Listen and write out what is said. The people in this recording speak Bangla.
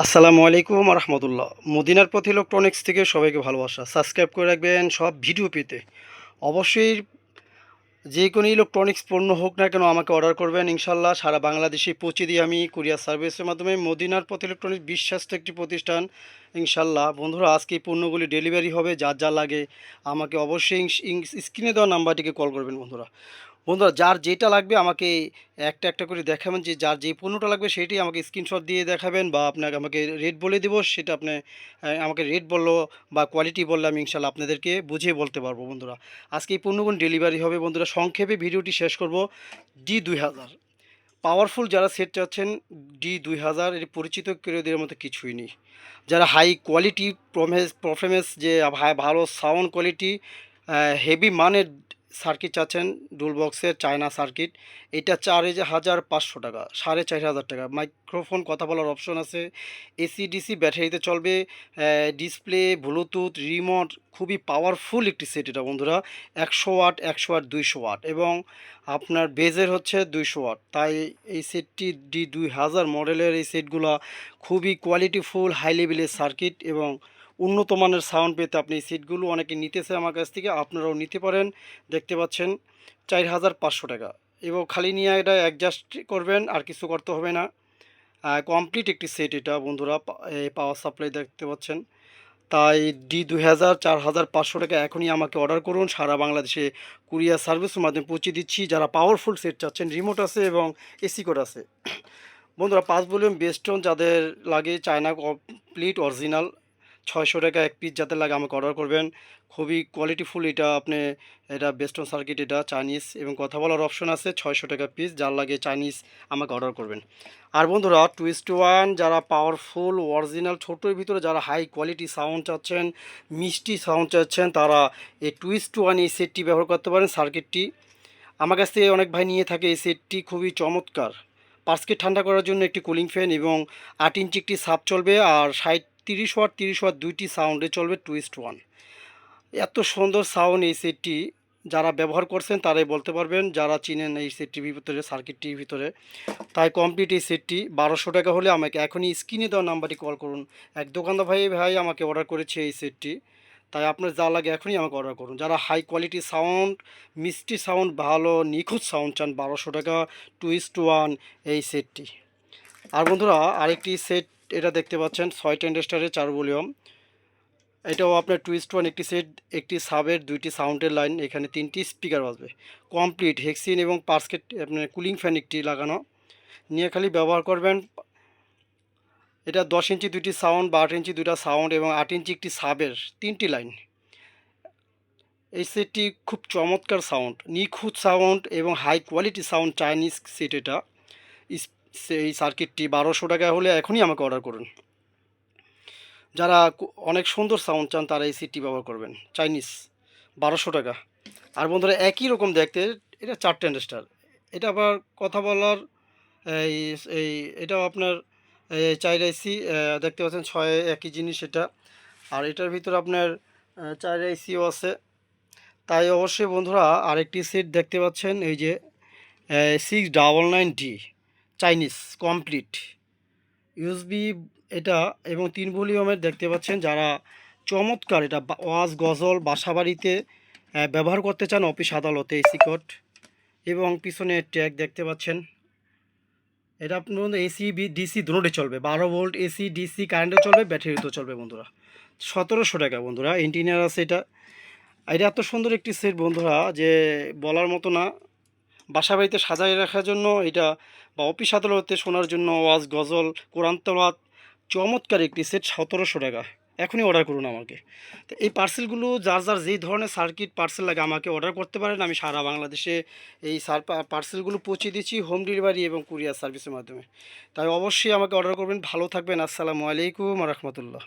আসসালামু আলাইকুম রহমতুল্লাহ। মদিনার পথ ইলেকট্রনিক্স থেকে সবাইকে ভালোবাসা। সাবস্ক্রাইব করে রাখবেন সব ভিডিও পেতে। অবশ্যই যে কোনো ইলেকট্রনিক্স পণ্য হোক না কেন আমাকে অর্ডার করবেন, ইনশাল্লাহ সারা বাংলাদেশে পৌঁছে দিয়ে আমি কুরিয়ার সার্ভিসের মাধ্যমে। মদিনার পথ ইলেকট্রনিক্স বিশ্বাস্ত একটি প্রতিষ্ঠান। ইনশাল্লাহ বন্ধুরা, আজকে এই পণ্যগুলি ডেলিভারি হবে। যার যা লাগে আমাকে অবশ্যই স্ক্রিনে দেওয়া নাম্বারটিকে কল করবেন বন্ধুরা। বন্ধুরা, যার যেটা লাগবে আমাকে একটা একটা করে দেখাবেন, যে যার যে পণ্যটা লাগবে সেইটি আমাকে স্ক্রিনশট দিয়ে দেখাবেন, বা আপনাকে আমাকে রেট বলে দেবো। সেটা আপনি আমাকে রেট বললো বা কোয়ালিটি বললে আমি ইনশাল্লাহ আপনাদেরকে বুঝিয়ে বলতে পারবো বন্ধুরা। আজকে এই পণ্যগুলো ডেলিভারি হবে বন্ধুরা। সংক্ষেপে ভিডিওটি শেষ করব। D2000 পাওয়ারফুল যারা সেট চাচ্ছেন, D2000 এর পরিচিত কেউদের মতো কিছুই নেই। যারা হাই কোয়ালিটি পারফরমেন্স, যে ভালো সাউন্ড কোয়ালিটি, হেভি মানের সার্কিট চাচ্ছেন, ডুল বক্সের চায়না সার্কিট, এটা 4,500 টাকা, 4,500 টাকা। মাইক্রোফোন, কথা বলার অপশন আছে, এসি ডিসি ব্যাটারিতে চলবে, ডিসপ্লে, ব্লুটুথ, রিমোট, খুবই পাওয়ারফুল একটি সেট এটা বন্ধুরা। 100 ওয়াট, 100 ওয়াট, 200 ওয়াট, এবং আপনার বেজের হচ্ছে 200 ওয়াট। তাই এই সেটটি D2000 মডেলের এই সেটগুলো খুবই কোয়ালিটিফুল, হাই লেভেলের সার্কিট এবং উন্নত মানের সাউন্ড পেতে আপনি এই সিটগুলো অনেকে নিতেছে আমার কাছ থেকে, আপনারাও নিতে পারেন। দেখতে পাচ্ছেন 4,500 টাকা, এবং খালি নিয়ে এটা অ্যাডজাস্ট করবেন, আর কিছু করতে হবে না। কমপ্লিট একটি সেট এটা বন্ধুরা। এই পাওয়ার সাপ্লাই দেখতে পাচ্ছেন। তাই D2000 4,500 টাকা। এখনই আমাকে অর্ডার করুন, সারা বাংলাদেশে কুরিয়ার সার্ভিসের মাধ্যমে পৌঁছে দিচ্ছি। যারা পাওয়ারফুল সেট চাচ্ছেন, রিমোট আছে এবং এসি কোড আছে বন্ধুরা। 5 ভলিউম বেস্টন যাদের লাগে, চায়না কমপ্লিট অরিজিনাল, 600 টাকা এক পিস যাদের লাগে আমাকে অর্ডার করবেন। খুবই কোয়ালিটিফুল এটা। আপনি এটা বেস্টন সার্কিট, এটা চাইনিজ, এবং কথা বলার অপশন আছে। 600 টাকা পিস, যার লাগে চাইনিজ আমাকে অর্ডার করবেন। আর বন্ধুরা, 2:1 যারা পাওয়ারফুল অরিজিনাল ছোটোর ভিতরে যারা হাই কোয়ালিটি সাউন্ড চাচ্ছেন, মিষ্টি সাউন্ড চাচ্ছেন, তারা এই 2:1 এই সেটটি ব্যবহার করতে পারেন। সার্কিটটি আমার কাছ থেকে অনেক ভাই নিয়ে থাকে। এই সেটটি খুবই চমৎকার। পার্সকে ঠান্ডা করার জন্য একটি কুলিং ফ্যান এবং 8 ইঞ্চি একটি সাব চলবে, আর 30 ওয়াট 30 ওয়াট দুইটি সাউন্ডে চলবে 2:1। এত সুন্দর সাউন্ড এই সেটটি। যারা ব্যবহার করছেন তারাই বলতে পারবেন, যারা চিনেন এই সেটটির ভিতরে, সার্কিটটির ভিতরে। তাই কমপ্লিট এই সেটটি 1,200 টাকা হলে আমাকে এখনই স্ক্রিনে দেওয়া নাম্বারটি কল করুন। এক দোকানদার ভাই আমাকে অর্ডার করেছে এই সেটটি। তাই আপনার যা লাগে এখনই আমাকে অর্ডার করুন। যারা হাই কোয়ালিটি সাউন্ড, মিষ্টি সাউন্ড, ভালো নিখুঁত সাউন্ড চান, 1,200 টাকা 2:1 এই সেটটি। আর বন্ধুরা, আরেকটি সেট এটা দেখতে পাচ্ছেন, 6 ট্রানজিস্টরের 4 ভলিউম। এটাও আপনার 2:1 একটি সেট, একটি সাবের, দুইটি সাউন্ডের লাইন, এখানে 3টি স্পিকার বাজবে। কমপ্লিট হেক্সিন এবং পার্সকেট আপনার কুলিং ফ্যান একটি লাগানো, নিয়ে খালি ব্যবহার করবেন। এটা 10 ইঞ্চি দুইটি সাউন্ড, 8 ইঞ্চি দুইটা সাউন্ড, এবং 8 ইঞ্চি একটি সাবের 3টি লাইন। এই সেটটি খুব চমৎকার সাউন্ড, নিখুঁত সাউন্ড এবং high quality sound, Chinese set এটা। এই সার্কিটটি 1,200 টাকা হলে এখনই আমাকে অর্ডার করুন। যারা অনেক সুন্দর সাউন্ড চান তারা এই সেটটি ব্যবহার করবেন, চাইনিজ, 1,200 টাকা। আর বন্ধুরা, একই রকম দেখতে, এটা 4 ট্রানজিস্টার। এটা আবার কথা বলার এই এই এটাও আপনার 4 আইসি দেখতে পাচ্ছেন, 6 একই জিনিস এটা। আর এটার ভিতরে আপনার 4 আইসিও আছে। তাই অবশ্যই বন্ধুরা, আরেকটি সেট দেখতে পাচ্ছেন, এই যে 699D চাইনিজ কমপ্লিট ইউএসবি এটা, এবং 3 ভলিউমের দেখতে পাচ্ছেন। যারা চমৎকার এটা ওয়াজ গজল বাসাবাড়িতে ব্যবহার করতে চান, অফিস আদালতে, এসি কোড, এবং পিছনে ট্যাগ দেখতে পাচ্ছেন। এটা আপনার এসি ডিসি দুটোই চলবে, 12 ভোল্ট এসি ডিসি কারেন্টও চলবে, ব্যাটারিতেও চলবে বন্ধুরা। 1,700 টাকা বন্ধুরা। ইঞ্জিনিয়ার আছে এটা। এটা এত সুন্দর একটি সেট বন্ধুরা, যে বলার মতো না। বাসা বাড়িতে সাজায় রাখার জন্য এটা, বা অফিস আদালতে শোনার জন্য, ওয়াজ গজল, কোরআন তেলাওয়াত, চমৎকার একটি সেট, 1,700 টাকা। এখনই অর্ডার করুন আমাকে। তো এই পার্সেলগুলো যার যার যেই ধরনের সার্কিট পার্সেল লাগে আমাকে অর্ডার করতে পারেন। আমি সারা বাংলাদেশে এই পার্সেলগুলো পৌঁছে দিচ্ছি হোম ডেলিভারি এবং কুরিয়ার সার্ভিসের মাধ্যমে। তাই অবশ্যই আমাকে অর্ডার করবেন। ভালো থাকবেন। আসসালামু আলাইকুম রহমতুল্লাহ।